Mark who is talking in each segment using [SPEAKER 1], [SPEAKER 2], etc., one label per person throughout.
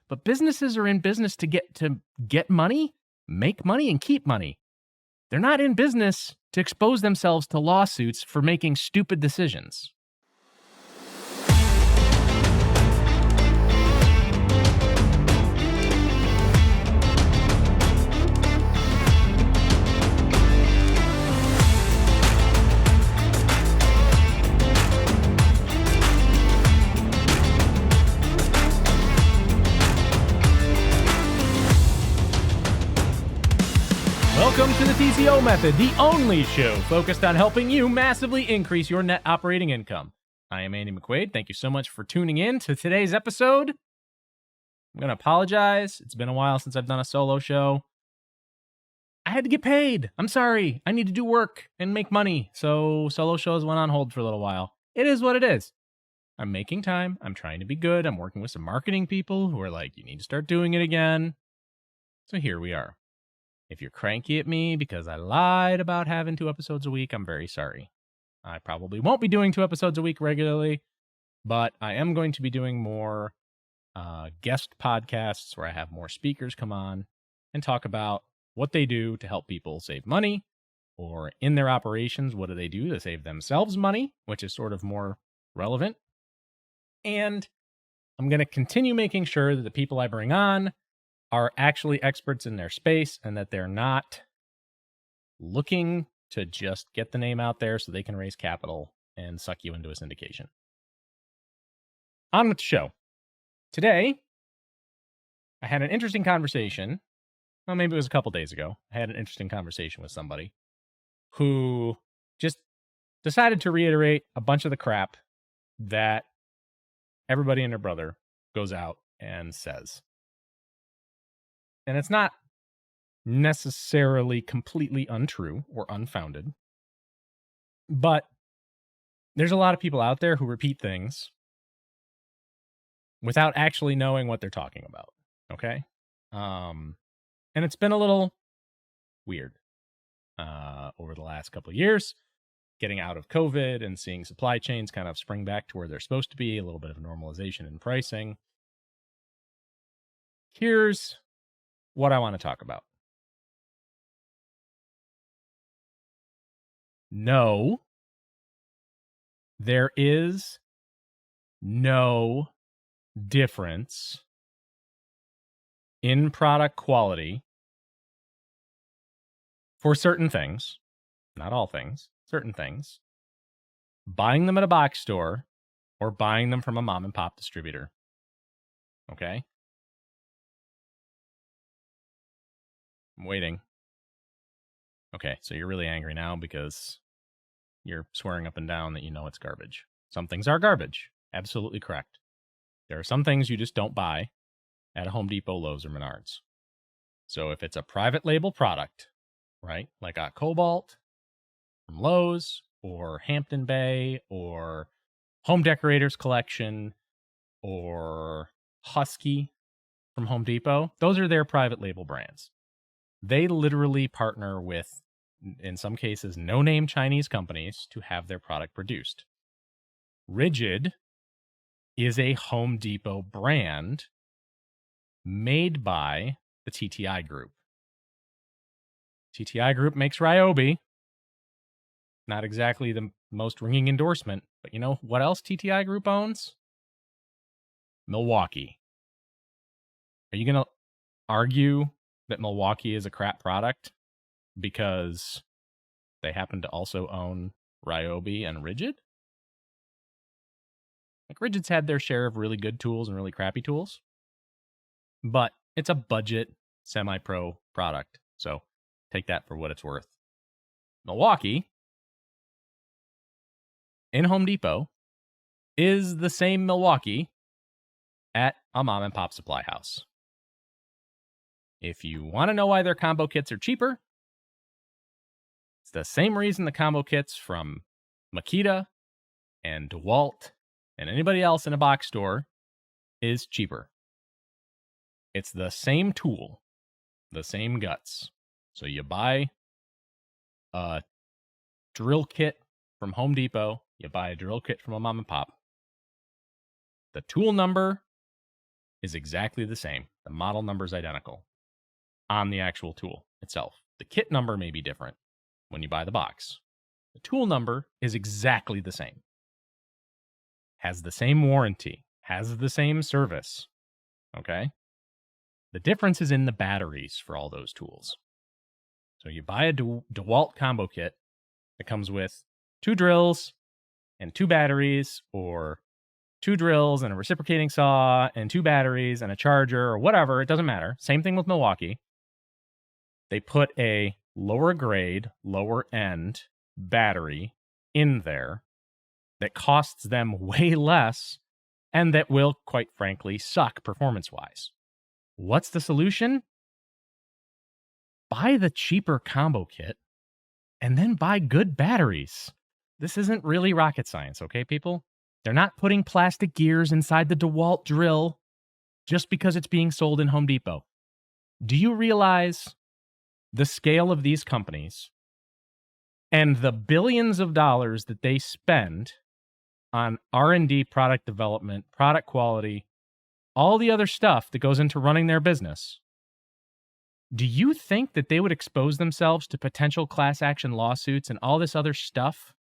[SPEAKER 1] but businesses are in business to get money, make money, and keep money. They're not in business to expose themselves to lawsuits for making stupid decisions. Welcome to the TCO Method, the only show focused on helping you massively increase your net operating income. I am Andy McQuade. Thank you so much for tuning in to today's episode. I'm going to apologize. It's been a while since I've done a solo show. I had to get paid. I'm sorry. I need to do work and make money. So solo shows went on hold for a little while. It is what it is. I'm making time. I'm trying to be good. I'm working with some marketing people who are like, you need to start doing it again. So here we are. If you're cranky at me because I lied about having 2 episodes a week, I'm very sorry. I probably won't be doing 2 episodes a week regularly, but I am going to be doing more guest podcasts where I have more speakers come on and talk about what they do to help people save money, or in their operations, what do they do to save themselves money, which is sort of more relevant. And I'm going to continue making sure that the people I bring on are actually experts in their space and that they're not looking to just get the name out there so they can raise capital and suck you into a syndication. On with the show. Today, I had an interesting conversation. Well, maybe it was a couple days ago. I had an interesting conversation with somebody who just decided to reiterate a bunch of the crap that everybody and their brother goes out and says. And it's not necessarily completely untrue or unfounded, but there's a lot of people out there who repeat things without actually knowing what they're talking about, okay? And it's been a little weird over the last couple of years, getting out of COVID and seeing supply chains kind of spring back to where they're supposed to be, a little bit of normalization in pricing. Here's what I want to talk about. No, there is no difference in product quality for certain things, not all things, certain things, buying them at a box store or buying them from a mom and pop distributor. Okay? I'm waiting. Okay, so you're really angry now because you're swearing up and down that you know it's garbage. Some things are garbage. Absolutely correct. There are some things you just don't buy at a Home Depot, Lowe's, or Menards. So if it's a private label product, right, like a Cobalt from Lowe's or Hampton Bay or Home Decorators Collection or Husky from Home Depot, those are their private label brands. They literally partner with, in some cases, no-name Chinese companies to have their product produced. Rigid is a Home Depot brand made by the TTI Group. TTI Group makes Ryobi. Not exactly the most ringing endorsement, but you know what else TTI Group owns? Milwaukee. Are you going to argue that Milwaukee is a crap product because they happen to also own Ryobi and Rigid? Like, Rigid's had their share of really good tools and really crappy tools, but it's a budget semi-pro product, so take that for what it's worth. Milwaukee in Home Depot is the same Milwaukee at a mom and pop supply house. If you want to know why their combo kits are cheaper, it's the same reason the combo kits from Makita and DeWalt and anybody else in a box store is cheaper. It's the same tool, the same guts. So you buy a drill kit from Home Depot, you buy a drill kit from a mom and pop. The tool number is exactly the same. The model number is identical on the actual tool itself. The kit number may be different when you buy the box. The tool number is exactly the same. Has the same warranty, has the same service. Okay? The difference is in the batteries for all those tools. So you buy a DeWalt combo kit that comes with 2 drills and 2 batteries, or 2 drills and a reciprocating saw and 2 batteries and a charger, or whatever. It doesn't matter. Same thing with Milwaukee. They put a lower grade, lower end battery in there that costs them way less and that will, quite frankly, suck performance-wise. What's the solution? Buy the cheaper combo kit and then buy good batteries. This isn't really rocket science, okay, people? They're not putting plastic gears inside the DeWalt drill just because it's being sold in Home Depot. Do you realize the scale of these companies and the billions of dollars that they spend on R&D, product development, product quality, all the other stuff that goes into running their business? Do you think that they would expose themselves to potential class action lawsuits and all this other stuff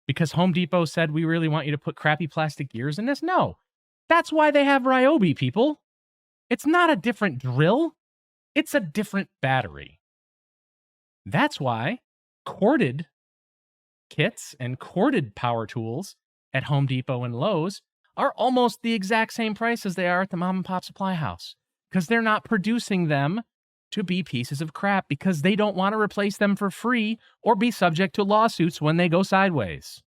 [SPEAKER 1] because Home Depot said, we really want you to put crappy plastic gears in this? No. That's why they have Ryobi, people. It's not a different drill. It's a different battery. That's why corded kits and corded power tools at Home Depot and Lowe's are almost the exact same price as they are at the mom and pop supply house, because they're not producing them to be pieces of crap, because they don't want to replace them for free or be subject to lawsuits when they go sideways.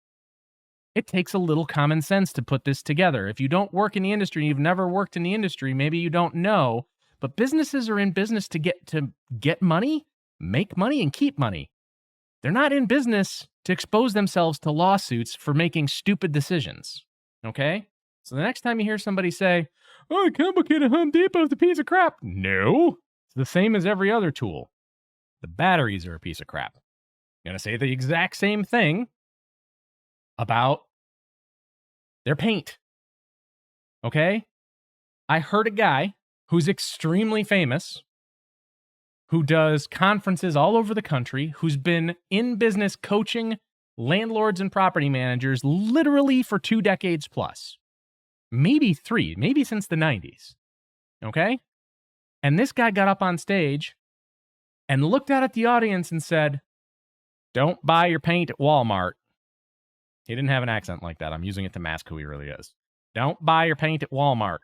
[SPEAKER 1] It takes a little common sense to put this together. If you don't work in the industry, you've never worked in the industry, maybe you don't know, but businesses are in business to get money, make money, and keep money. They're not in business to expose themselves to lawsuits for making stupid decisions. Okay? So the next time you hear somebody say, oh, a combo kit at Home Depot is a piece of crap. No. It's the same as every other tool. The batteries are a piece of crap. I'm going to say the exact same thing about their paint. Okay? I heard a guy who's extremely famous, who does conferences all over the country, who's been in business coaching landlords and property managers literally for 2 decades plus. Maybe 3, maybe since the 90s. Okay? And this guy got up on stage and looked out at the audience and said, don't buy your paint at Walmart. He didn't have an accent like that. I'm using it to mask who he really is. Don't buy your paint at Walmart.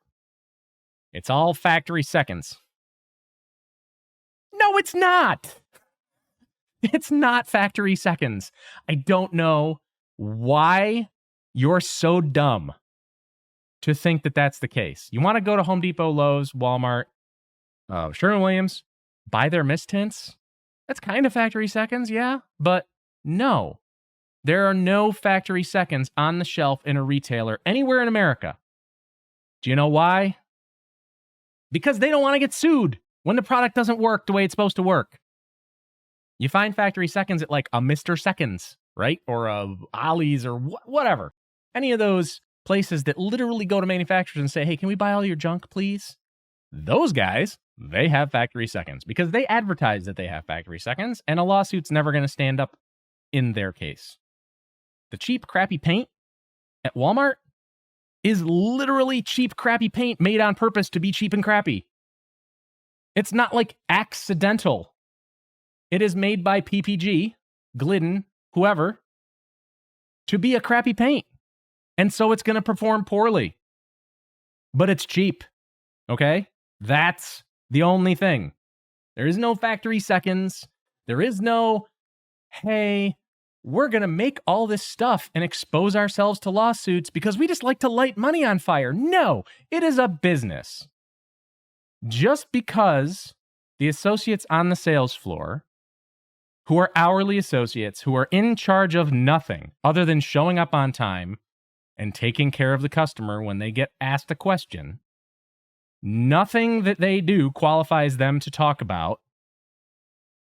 [SPEAKER 1] It's all factory seconds. No, it's not. It's not factory seconds. I don't know why you're so dumb to think that that's the case. You want to go to Home Depot, Lowe's, Walmart, Sherwin-Williams, buy their mist tints? That's kind of factory seconds, yeah, but no. There are no factory seconds on the shelf in a retailer anywhere in America. Do you know why? Because they don't want to get sued when the product doesn't work the way it's supposed to work. You find factory seconds at like a Mr. Seconds, right? Or a Ollie's or whatever. Any of those places that literally go to manufacturers and say, hey, can we buy all your junk, please? Those guys, they have factory seconds because they advertise that they have factory seconds, and a lawsuit's never going to stand up in their case. The cheap, crappy paint at Walmart is literally cheap, crappy paint made on purpose to be cheap and crappy. It's not like accidental. It is made by PPG, Glidden, whoever, to be a crappy paint. And so it's going to perform poorly. But it's cheap. Okay? That's the only thing. There is no factory seconds. There is no, hey, we're going to make all this stuff and expose ourselves to lawsuits because we just like to light money on fire. No, it is a business. Just because the associates on the sales floor, who are hourly associates, who are in charge of nothing other than showing up on time and taking care of the customer when they get asked a question, nothing that they do qualifies them to talk about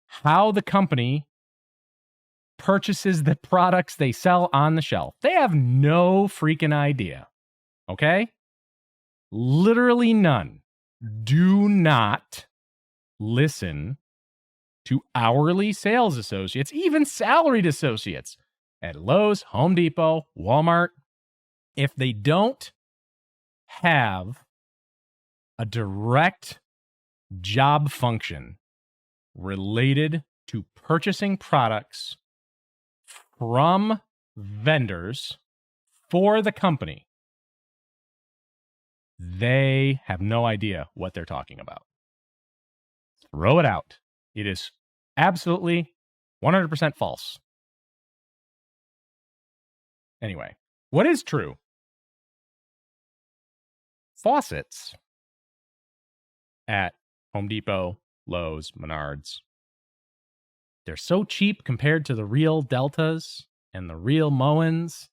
[SPEAKER 1] how the company purchases the products they sell on the shelf. They have no freaking idea. Okay? Literally none. Do not listen to hourly sales associates, even salaried associates at Lowe's, Home Depot, Walmart. If they don't have a direct job function related to purchasing products from vendors for the company, they have no idea what they're talking about. Throw it out. It is absolutely 100% false. Anyway, what is true? Faucets at Home Depot, Lowe's, Menards, they're so cheap compared to the real Deltas and the real Moens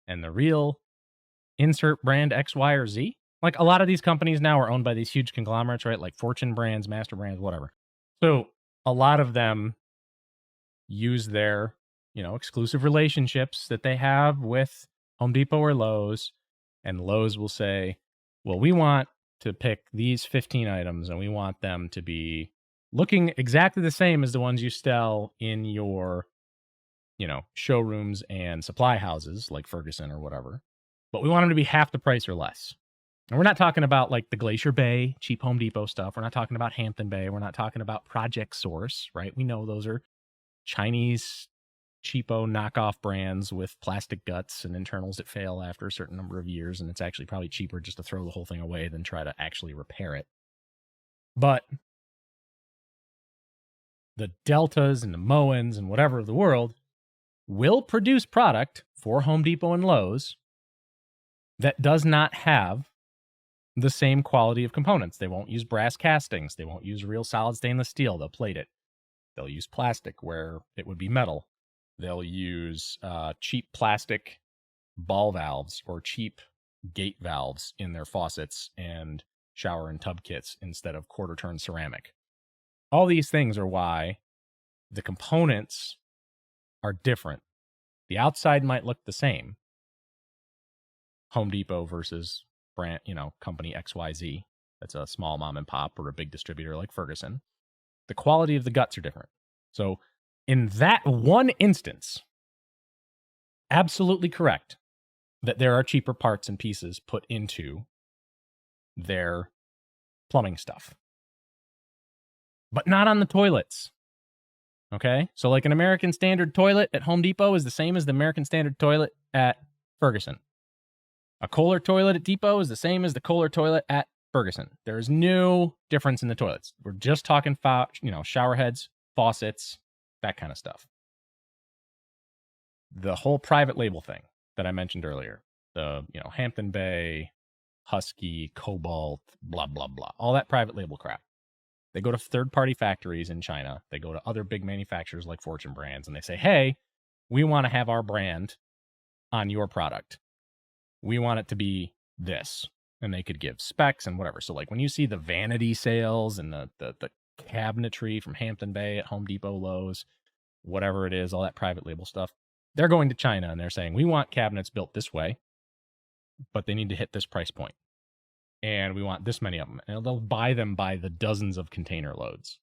[SPEAKER 1] and the real insert brand X, Y, or Z. Like, a lot of these companies now are owned by these huge conglomerates, right? Like Fortune Brands, Master Brands, whatever. So a lot of them use their, exclusive relationships that they have with Home Depot or Lowe's, and Lowe's will say, well, we want to pick these 15 items and we want them to be looking exactly the same as the ones you sell in your, showrooms and supply houses like Ferguson or whatever. But we want them to be half the price or less. And we're not talking about like the Glacier Bay, cheap Home Depot stuff. We're not talking about Hampton Bay. We're not talking about Project Source, right? We know those are Chinese cheapo knockoff brands with plastic guts and internals that fail after a certain number of years. And it's actually probably cheaper just to throw the whole thing away than try to actually repair it. But the Deltas and the Moens and whatever of the world will produce product for Home Depot and Lowe's that does not have the same quality of components. They won't use brass castings. They won't use real solid stainless steel. They'll plate it. They'll use plastic where it would be metal. They'll use cheap plastic ball valves or cheap gate valves in their faucets and shower and tub kits instead of quarter-turn ceramic. All these things are why the components are different. The outside might look the same. Home Depot versus brand, company XYZ. That's a small mom and pop or a big distributor like Ferguson. The quality of the guts are different. So in that one instance, absolutely correct that there are cheaper parts and pieces put into their plumbing stuff. But not on the toilets. Okay? So like an American Standard toilet at Home Depot is the same as the American Standard toilet at Ferguson. A Kohler toilet at Depot is the same as the Kohler toilet at Ferguson. There's no difference in the toilets. We're just talking shower heads, faucets, that kind of stuff. The whole private label thing that I mentioned earlier, the, Hampton Bay, Husky, Cobalt, blah, blah, blah, all that private label crap. They go to third-party factories in China. They go to other big manufacturers like Fortune Brands, and they say, hey, we want to have our brand on your product. We want it to be this. And they could give specs and whatever. So like when you see the vanity sales and the cabinetry from Hampton Bay at Home Depot, Lowe's, whatever it is, all that private label stuff, they're going to China and they're saying, we want cabinets built this way, but they need to hit this price point. And we want this many of them. And they'll buy them by the dozens of container loads.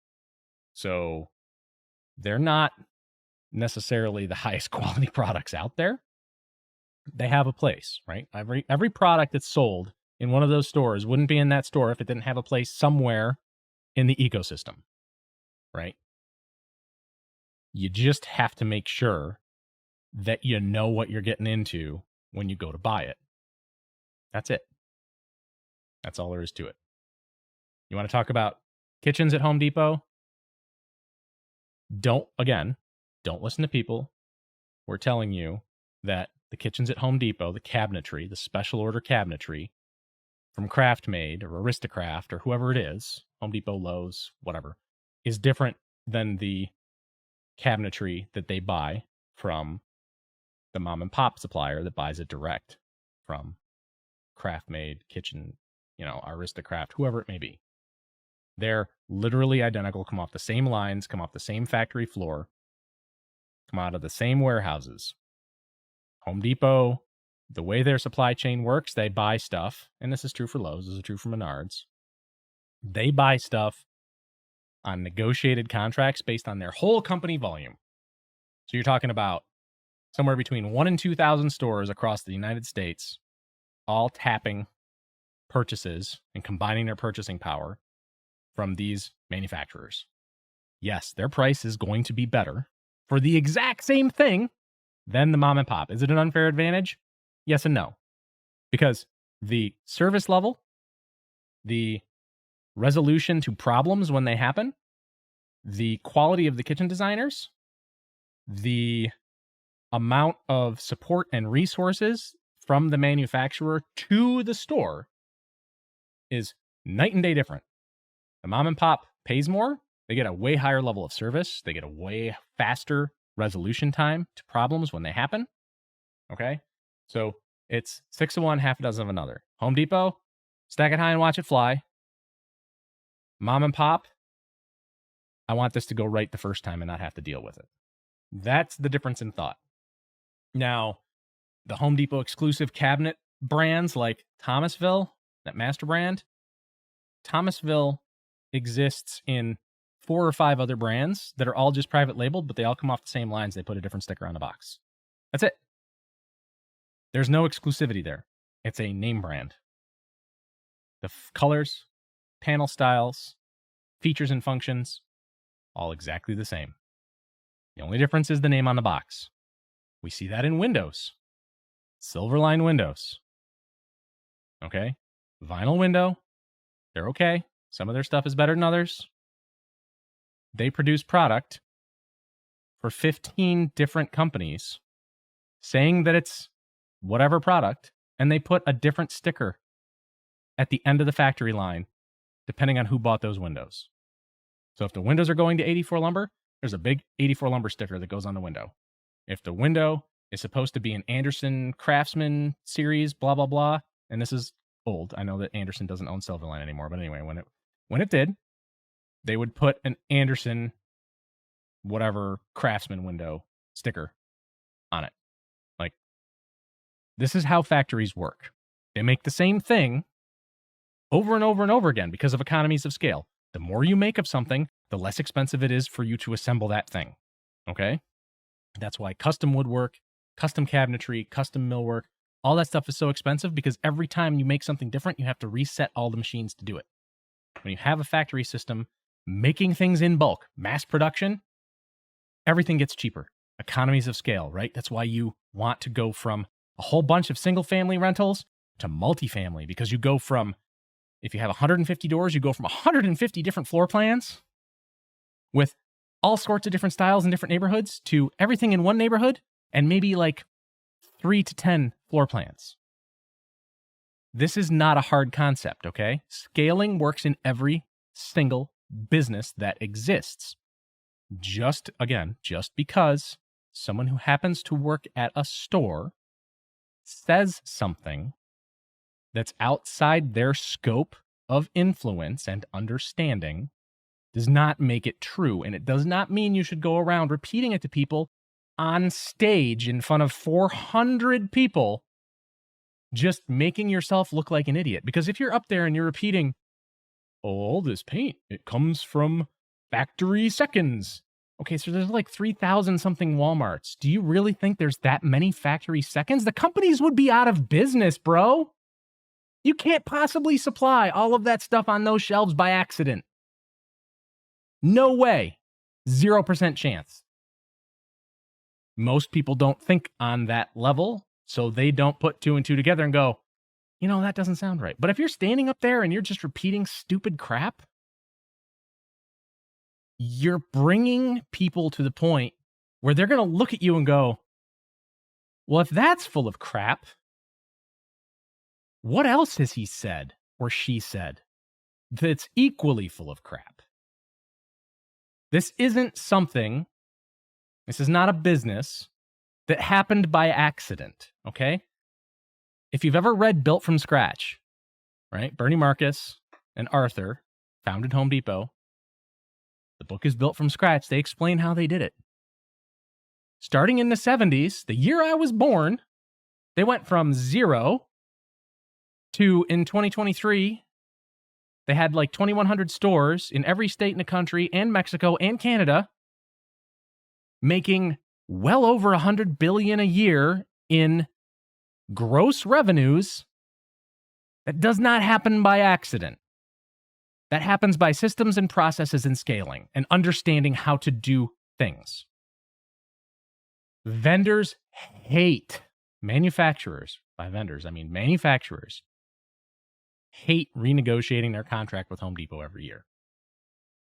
[SPEAKER 1] So they're not necessarily the highest quality products out there. They have a place, right? Every product that's sold in one of those stores wouldn't be in that store if it didn't have a place somewhere in the ecosystem, right? You just have to make sure that you know what you're getting into when you go to buy it. That's it. That's all there is to it. You want to talk about kitchens at Home Depot? Don't listen to people who are telling you that the kitchens at Home Depot, the cabinetry, the special order cabinetry from Craftmade or Aristocraft or whoever it is, Home Depot, Lowe's, whatever, is different than the cabinetry that they buy from the mom and pop supplier that buys it direct from Craftmade, Kitchen, Aristocraft, whoever it may be. They're literally identical, come off the same lines, come off the same factory floor, come out of the same warehouses. Home Depot the way their supply chain works, they buy stuff, and this is true for Lowe's, this is true for Menards. They buy stuff on negotiated contracts based on their whole company volume. So you're talking about somewhere between 1,000 and 2,000 stores across the United States, all tapping purchases and combining their purchasing power from these manufacturers. Yes, their price is going to be better for the exact same thing than the mom and pop. Is it an unfair advantage? Yes and no. Because the service level, the resolution to problems when they happen, the quality of the kitchen designers, the amount of support and resources from the manufacturer to the store is night and day different. The mom and pop pays more. They get a way higher level of service. They get a way faster resolution time to problems when they happen. Okay? So it's 6 of one, half a dozen of another. Home Depot, stack it high and watch it fly. Mom and pop, I want this to go right the first time and not have to deal with it. That's the difference in thought. Now, the Home Depot exclusive cabinet brands like Thomasville, that master brand, Thomasville exists in 4 or 5 other brands that are all just private labeled, but they all come off the same lines. They put a different sticker on the box. That's it. There's no exclusivity there. It's a name brand. The colors, panel styles, features and functions, all exactly the same. The only difference is the name on the box. We see that in windows. Silverline windows. Okay? Vinyl window. They're okay. Some of their stuff is better than others. They produce product for 15 different companies saying that it's whatever product, and they put a different sticker at the end of the factory line depending on who bought those windows. So if the windows are going to 84 lumber, there's a big 84 lumber sticker that goes on the window. If the window is supposed to be an Anderson Craftsman series, blah, blah, blah, and this is old. I know that Anderson doesn't own Silverline anymore, but anyway, when it did, they would put an Anderson whatever Craftsman window sticker on it. Like, this is how factories work. They make the same thing over and over and over again because of economies of scale. The more you make of something, the less expensive it is for you to assemble that thing. Okay? That's why custom woodwork, custom cabinetry, custom millwork, all that stuff is so expensive because every time you make something different, you have to reset all the machines to do it. When you have a factory system making things in bulk, mass production, everything gets cheaper. Economies of scale, right? That's why you want to go from a whole bunch of single family rentals to multifamily, because you go from, if you have 150 doors, you go from 150 different floor plans with all sorts of different styles in different neighborhoods to everything in one neighborhood and maybe like 3 to 10 floor plans. This is not a hard concept, okay? Scaling works in every single business that exists. Just because someone who happens to work at a store says something that's outside their scope of influence and understanding does not make it true. And it does not mean you should go around repeating it to people on stage in front of 400 people, just making yourself look like an idiot. Because if you're up there and you're repeating, oh, all this paint, it comes from factory seconds. Okay, so there's like 3,000 something Walmarts. Do you really think there's that many factory seconds? The companies would be out of business, bro. You can't possibly supply all of that stuff on those shelves by accident. No way. 0% chance. Most people don't think on that level, so they don't put 2 and 2 together and go, you know, that doesn't sound right. But if you're standing up there and you're just repeating stupid crap, you're bringing people to the point where they're going to look at you and go, well, if that's full of crap, what else has he said or she said that's equally full of crap? This isn't something, this is not a business that happened by accident, okay? If you've ever read Built from Scratch, right? Bernie Marcus and Arthur founded Home Depot. The book is built from scratch. They explain how they did it. Starting in the 70s, the year I was born, They went from 0 to, in 2023, they had like 2,100 stores in every state in the country and Mexico and Canada, making well over $100 billion a year in gross revenues. That does not happen by accident. That happens by systems and processes and scaling and understanding how to do things. Vendors hate manufacturers. By vendors, I mean manufacturers hate renegotiating their contract with Home Depot every year.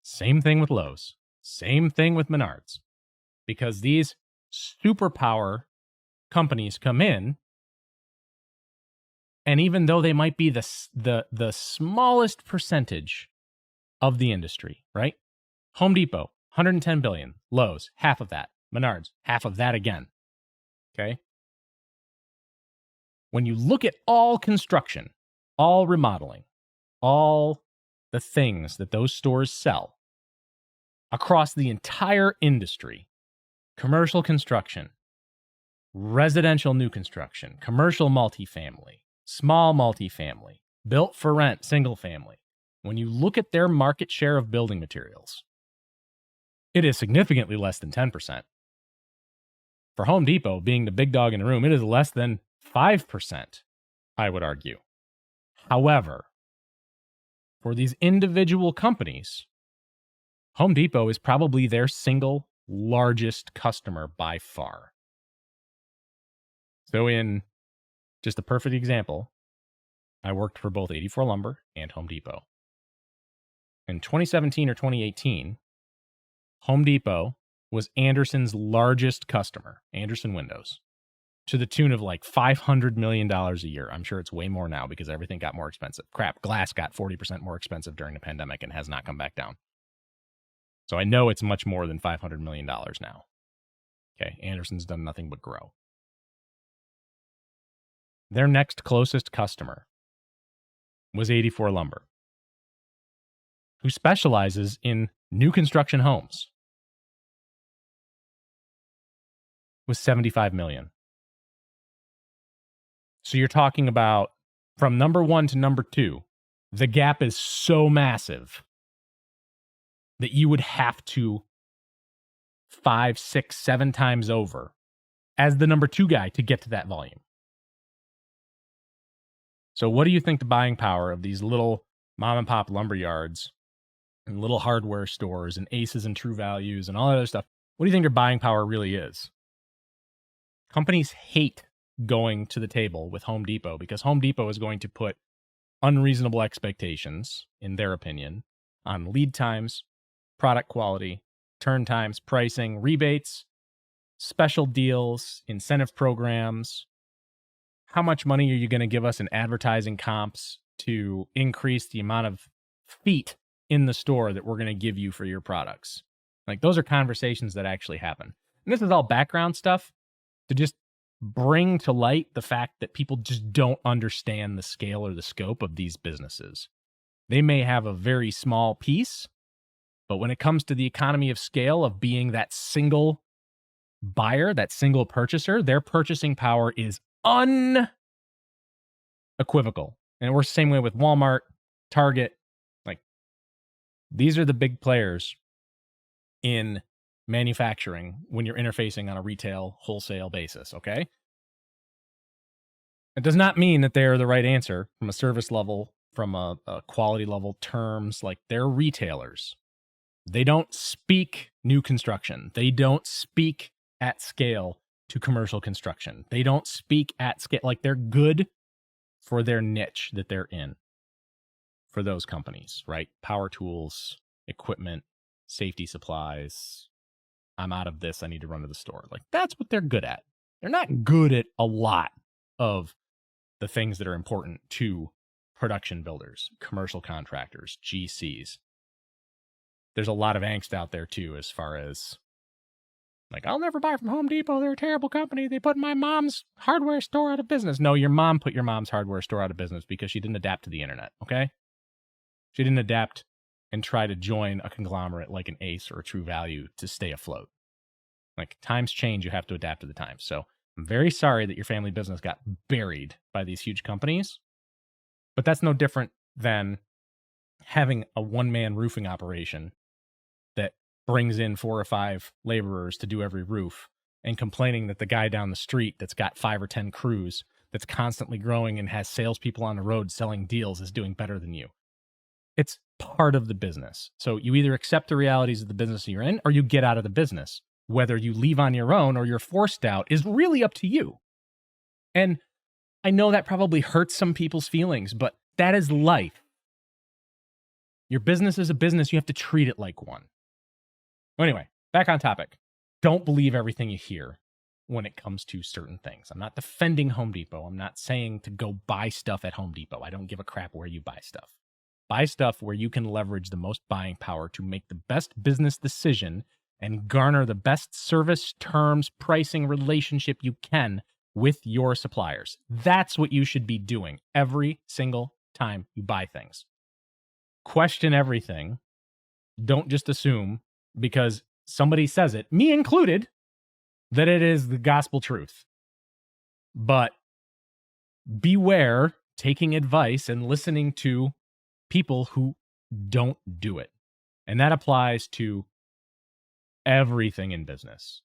[SPEAKER 1] Same thing with Lowe's. Same thing with Menards. Because these superpower companies come in, and even though they might be the smallest percentage of the industry, right? Home Depot, 110 billion. Lowe's, half of that. Menards, half of that again. Okay? When you look at all construction, all remodeling, all the things that those stores sell across the entire industry, commercial construction, residential new construction, commercial multifamily, small multifamily, built for rent, single family. When you look at their market share of building materials, it is significantly less than 10%. For Home Depot, being the big dog in the room, it is less than 5%, I would argue. However, for these individual companies, Home Depot is probably their single largest customer by far. So in just a perfect example, I worked for both 84 Lumber and Home Depot. In 2017 or 2018, Home Depot was Anderson's largest customer, Anderson Windows, to the tune of like $500 million a year. I'm sure it's way more now because everything got more expensive. Crap, glass got 40% more expensive during the pandemic and has not come back down. So I know it's much more than $500 million now. Okay, Anderson's done nothing but grow. Their next closest customer was 84 Lumber, who specializes in new construction homes, with $75 million. So you're talking about from number 1 to number 2, the gap is so massive that you would have to 5, 6, 7 times over as the number 2 guy to get to that volume. So what do you think the buying power of these little mom and pop lumber yards and little hardware stores and Aces and True Values and all that other stuff, what do you think their buying power really is? Companies hate going to the table with Home Depot because Home Depot is going to put unreasonable expectations, in their opinion, on lead times, product quality, turn times, pricing, rebates, special deals, incentive programs. How much money are you going to give us in advertising comps to increase the amount of feet in the store that we're going to give you for your products? Like, those are conversations that actually happen. And this is all background stuff to just bring to light the fact that people just don't understand the scale or the scope of these businesses. They may have a very small piece, but when it comes to the economy of scale of being that single buyer, that single purchaser, their purchasing power is unequivocal. And it works the same way with Walmart, Target. Like, these are the big players in manufacturing when you're interfacing on a retail wholesale basis, okay? It does not mean that they're the right answer from a service level, from a quality level, terms. Like, they're retailers. They don't speak new construction. They don't speak at scale to commercial construction. They don't speak at scale. Like, they're good for their niche that they're in for those companies, right? Power tools, equipment, safety supplies. I'm out of this. I need to run to the store. Like, that's what they're good at. They're not good at a lot of the things that are important to production builders, commercial contractors, GCs. There's a lot of angst out there too, as far as like, I'll never buy from Home Depot. They're a terrible company. They put my mom's hardware store out of business. No, your mom put your mom's hardware store out of business because she didn't adapt to the internet, okay? She didn't adapt and try to join a conglomerate like an Ace or a True Value to stay afloat. Like, times change, you have to adapt to the times. So I'm very sorry that your family business got buried by these huge companies, but that's no different than having a one-man roofing operation that brings in 4 or 5 laborers to do every roof and complaining that the guy down the street that's got 5 or 10 crews that's constantly growing and has salespeople on the road selling deals is doing better than you. It's part of the business. So you either accept the realities of the business you're in or you get out of the business. Whether you leave on your own or you're forced out is really up to you. And I know that probably hurts some people's feelings, but that is life. Your business is a business. You have to treat it like one. Anyway, back on topic. Don't believe everything you hear when it comes to certain things. I'm not defending Home Depot. I'm not saying to go buy stuff at Home Depot. I don't give a crap where you buy stuff. Buy stuff where you can leverage the most buying power to make the best business decision and garner the best service, terms, pricing relationship you can with your suppliers. That's what you should be doing every single time you buy things. Question everything. Don't just assume because somebody says it, me included, that it is the gospel truth. But beware taking advice and listening to people who don't do it. And that applies to everything in business.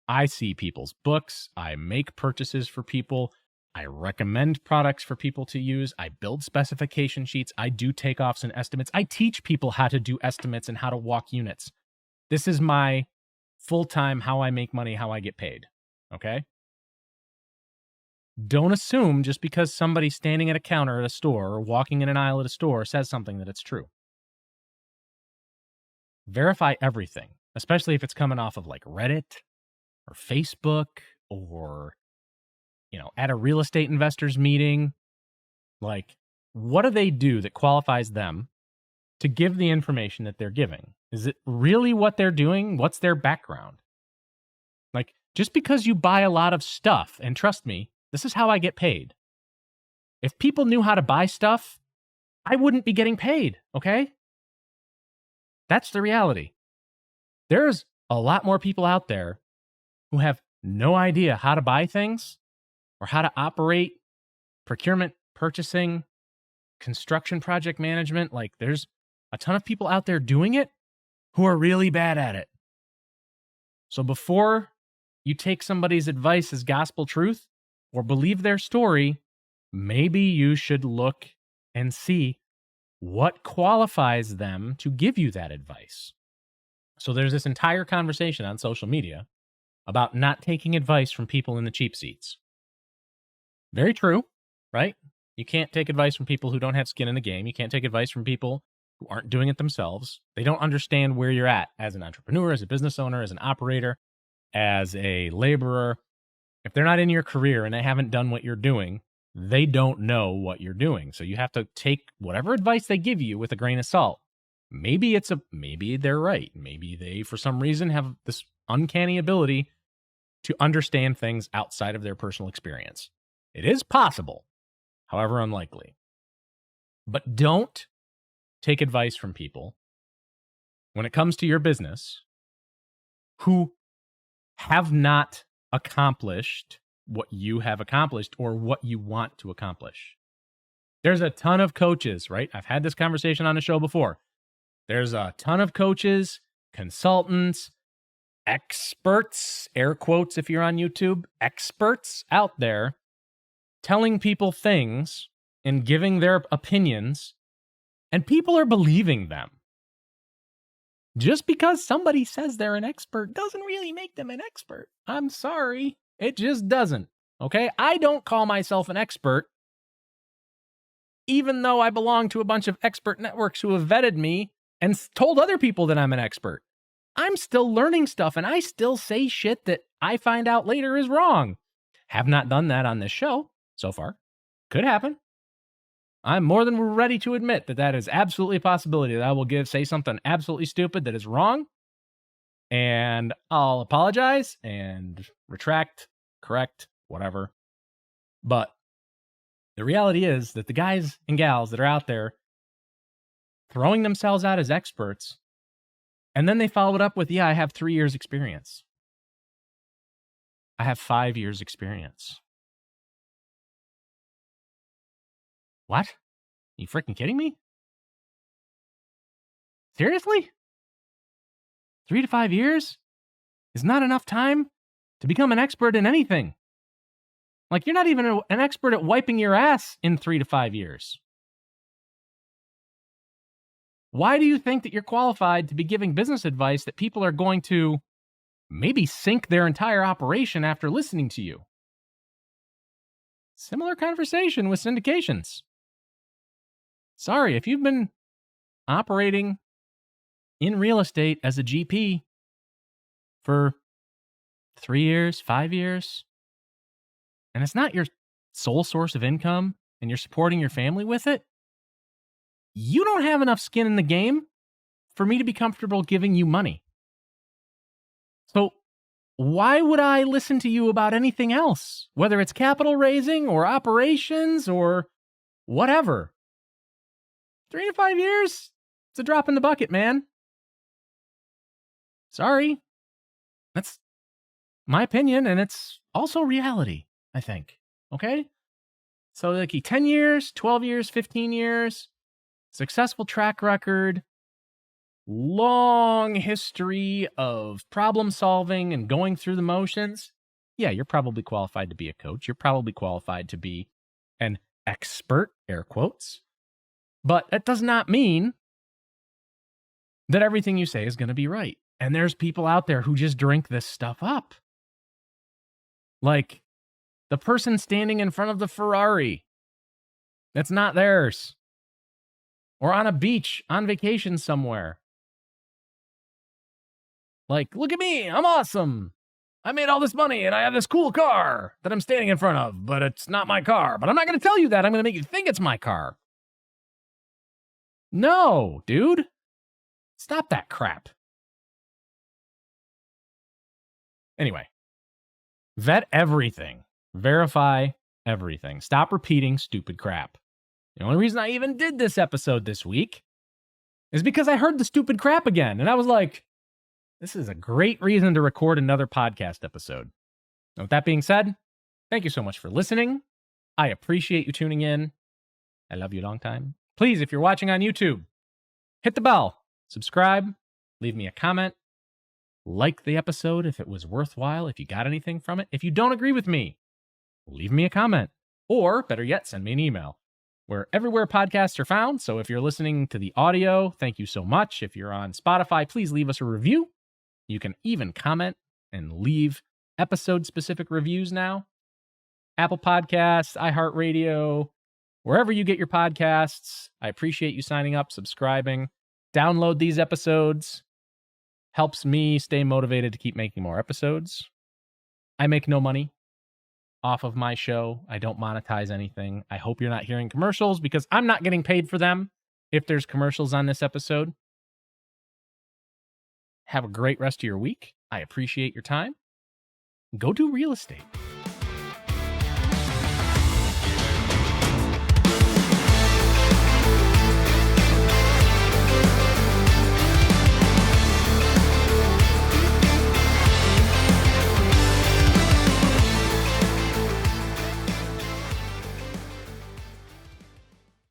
[SPEAKER 1] I see people's books. I make purchases for people. I recommend products for people to use. I build specification sheets. I do takeoffs and estimates. I teach people how to do estimates and how to walk units. This is my full-time how I make money, how I get paid. Okay? Don't assume just because somebody standing at a counter at a store or walking in an aisle at a store says something that it's true. Verify everything, especially if it's coming off of like Reddit or Facebook or, at a real estate investors meeting. Like, what do they do that qualifies them to give the information that they're giving? Is it really what they're doing? What's their background? Like, just because you buy a lot of stuff, and trust me, this is how I get paid. If people knew how to buy stuff, I wouldn't be getting paid, okay? That's the reality. There's a lot more people out there who have no idea how to buy things or how to operate procurement, purchasing, construction project management. Like, there's a ton of people out there doing it who are really bad at it. So before you take somebody's advice as gospel truth or believe their story, maybe you should look and see what qualifies them to give you that advice. So there's this entire conversation on social media about not taking advice from people in the cheap seats. Very true, right? You can't take advice from people who don't have skin in the game. You can't take advice from people who aren't doing it themselves. They don't understand where you're at as an entrepreneur, as a business owner, as an operator, as a laborer. If they're not in your career and they haven't done what you're doing, they don't know what you're doing. So you have to take whatever advice they give you with a grain of salt. Maybe they're right. Maybe they, for some reason, have this uncanny ability to understand things outside of their personal experience. It is possible, however unlikely. But don't take advice from people when it comes to your business who have not accomplished what you have accomplished or what you want to accomplish. There's a ton of coaches, right? I've had this conversation on the show before. There's a ton of coaches, consultants, experts, air quotes if you're on YouTube, experts out there telling people things and giving their opinions, and people are believing them. Just because somebody says they're an expert doesn't really make them an expert. I'm sorry. It just doesn't. Okay? I don't call myself an expert, even though I belong to a bunch of expert networks who have vetted me and told other people that I'm an expert. I'm still learning stuff, and I still say shit that I find out later is wrong. Have not done that on this show so far. Could happen. I'm more than ready to admit that that is absolutely a possibility that I will say something absolutely stupid that is wrong, and I'll apologize and retract, correct, whatever. But the reality is that the guys and gals that are out there throwing themselves out as experts, and then they follow it up with, yeah, I have 3 years experience. I have 5 years experience. What? You freaking kidding me? Seriously? 3 to 5 years is not enough time to become an expert in anything. Like, you're not even an expert at wiping your ass in 3 to 5 years. Why do you think that you're qualified to be giving business advice that people are going to maybe sink their entire operation after listening to you? Similar conversation with syndications. Sorry, if you've been operating in real estate as a GP for 3 years, 5 years, and it's not your sole source of income and you're supporting your family with it, you don't have enough skin in the game for me to be comfortable giving you money. So why would I listen to you about anything else? Whether it's capital raising or operations or whatever. 3 to 5 years? It's a drop in the bucket, man. Sorry. That's my opinion, and it's also reality, I think. Okay? So, like, 10 years, 12 years, 15 years, successful track record, long history of problem solving and going through the motions. Yeah, you're probably qualified to be a coach. You're probably qualified to be an expert, air quotes. But that does not mean that everything you say is going to be right. And there's people out there who just drink this stuff up. Like the person standing in front of the Ferrari that's not theirs. Or on a beach, on vacation somewhere. Like, look at me, I'm awesome. I made all this money and I have this cool car that I'm standing in front of, but it's not my car. But I'm not going to tell you that. I'm going to make you think it's my car. No, dude. Stop that crap. Anyway, vet everything. Verify everything. Stop repeating stupid crap. The only reason I even did this episode this week is because I heard the stupid crap again. And I was like, this is a great reason to record another podcast episode. And with that being said, thank you so much for listening. I appreciate you tuning in. I love you a long time. Please, if you're watching on YouTube, hit the bell, subscribe, leave me a comment, like the episode if it was worthwhile, if you got anything from it. If you don't agree with me, leave me a comment, or better yet, send me an email. We're everywhere podcasts are found, so if you're listening to the audio, thank you so much. If you're on Spotify, please leave us a review. You can even comment and leave episode-specific reviews now. Apple Podcasts, iHeartRadio, wherever you get your podcasts. I appreciate you signing up, subscribing. Download these episodes. Helps me stay motivated to keep making more episodes. I make no money off of my show. I don't monetize anything. I hope you're not hearing commercials because I'm not getting paid for them if there's commercials on this episode. Have a great rest of your week. I appreciate your time. Go do real estate.